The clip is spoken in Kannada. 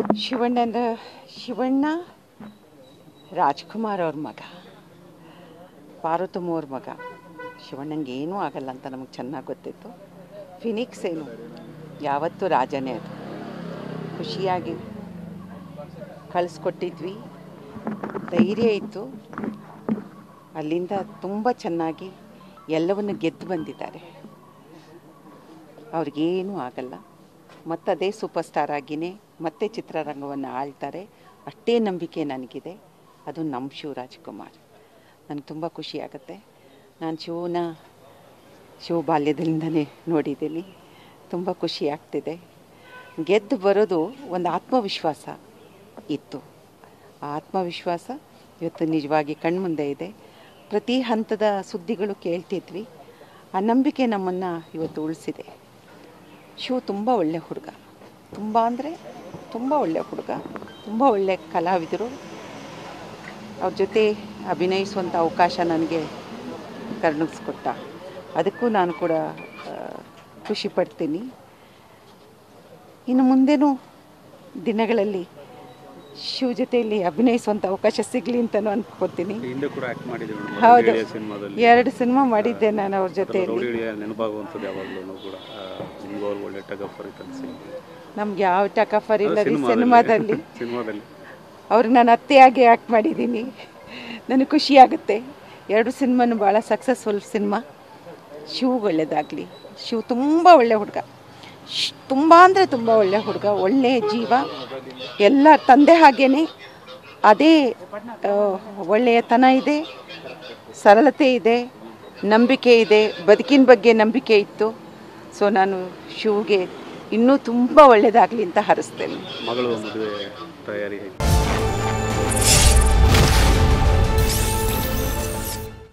ಶಿವಣ್ಣ ರಾಜ್ಕುಮಾರ್ ಅವ್ರ ಮಗ, ಪಾರ್ವತಮ್ಮ ಅವ್ರ ಮಗ. ಶಿವಣ್ಣಂಗೆ ಏನೂ ಆಗಲ್ಲ ಅಂತ ನಮಗೆ ಚೆನ್ನಾಗಿ ಗೊತ್ತಿತ್ತು. ಫಿನಿಕ್ಸ್ ಏನು ಯಾವತ್ತೂ ರಾಜನೇ. ಅದು ಖುಷಿಯಾಗಿ ಕಳಿಸ್ಕೊಟ್ಟಿದ್ವಿ, ಧೈರ್ಯ ಇತ್ತು. ಅಲ್ಲಿಂದ ತುಂಬ ಚೆನ್ನಾಗಿ ಎಲ್ಲವನ್ನು ಗೆದ್ದು ಬಂದಿದ್ದಾರೆ. ಅವ್ರಿಗೇನೂ ಆಗಲ್ಲ. ಮತ್ತದೇ ಸೂಪರ್ ಸ್ಟಾರ್ ಆಗಿಯೇ ಮತ್ತೆ ಚಿತ್ರರಂಗವನ್ನು ಆಳ್ತಾರೆ. ಅಷ್ಟೇ ನಂಬಿಕೆ ನನಗಿದೆ. ಅದು ನಮ್ಮ ಶಿವರಾಜ್ಕುಮಾರ್. ನನಗೆ ತುಂಬ ಖುಷಿಯಾಗುತ್ತೆ. ನಾನು ಶಿವ ಬಾಲ್ಯದಿಂದನೇ ನೋಡಿದ್ದೀನಿ. ತುಂಬ ಖುಷಿ ಆಗ್ತಿದೆ. ಗೆದ್ದು ಬರೋದು ಒಂದು ಆತ್ಮವಿಶ್ವಾಸ ಇತ್ತು. ಆ ಆತ್ಮವಿಶ್ವಾಸ ಇವತ್ತು ನಿಜವಾಗಿ ಕಣ್ಮುಂದೆ ಇದೆ. ಪ್ರತಿ ಹಂತದ ಸುದ್ದಿಗಳು ಕೇಳ್ತಿದ್ವಿ. ಆ ನಂಬಿಕೆ ನಮ್ಮನ್ನು ಇವತ್ತು ಉಳಿಸಿದೆ. ತುಂಬ ಒಳ್ಳೆಯ ಹುಡುಗ, ತುಂಬ ಅಂದರೆ ತುಂಬ ಒಳ್ಳೆಯ ಹುಡುಗ, ತುಂಬ ಒಳ್ಳೆಯ ಕಲಾವಿದರು. ಅವ್ರ ಜೊತೆ ಅಭಿನಯಿಸುವಂಥ ಅವಕಾಶ ನನಗೆ ಕರುಣಿಸ್ಕೊಟ್ಟ. ಅದಕ್ಕೂ ನಾನು ಕೂಡ ಖುಷಿ ಪಡ್ತೀನಿ. ಇನ್ನು ಮುಂದೇನೂ ದಿನಗಳಲ್ಲಿ ಶಿವ ಜೊತೆಯಲ್ಲಿ ಅಭಿನಯಿಸುವಂಥ ಅವಕಾಶ ಸಿಗಲಿ ಅಂತಲೂ ಅಂದ್ಕೊತೀನಿ. ಹೌದು, 2 ಸಿನಿಮಾ ಮಾಡಿದ್ದೆ ನಾನು ಅವ್ರ ಜೊತೆಯಲ್ಲಿ. ನಮ್ಗೆ ಯಾವ ಟಕಫರ್ ಇಲ್ಲ ರೀ ಸಿನಿಮಾದಲ್ಲಿ. ಅವ್ರಿಗೆ ನಾನು ಅತ್ತೆಯಾಗಿ ಆ್ಯಕ್ಟ್ ಮಾಡಿದ್ದೀನಿ. ನನಗೆ ಖುಷಿಯಾಗುತ್ತೆ. 2 ಸಿನಿಮಾನು ಭಾಳ ಸಕ್ಸಸ್ಫುಲ್ ಸಿನಿಮಾ. ಶಿವ್ಗೆ ಒಳ್ಳೆಯದಾಗಲಿ. ಶಿವ್ ತುಂಬ ಒಳ್ಳೆಯ ಹುಡುಗ, ತುಂಬ ಅಂದರೆ ತುಂಬ ಒಳ್ಳೆಯ ಹುಡುಗ, ಒಳ್ಳೆಯ ಜೀವ. ಎಲ್ಲ ತಂದೆ ಹಾಗೇ ಅದೇ ಒಳ್ಳೆಯತನ ಇದೆ, ಸರಳತೆ ಇದೆ, ನಂಬಿಕೆ ಇದೆ, ಬದುಕಿನ ಬಗ್ಗೆ ನಂಬಿಕೆ ಇತ್ತು. ಸೊ ನಾನು ಶಿವ್ಗೆ ಇನ್ನೂ ತುಂಬ ಒಳ್ಳೆಯದಾಗಲಿ ಅಂತ ಹಾರೈಸ್ತೇನೆ. ಮಗಳು ಮದುವೆ ತಯಾರಿ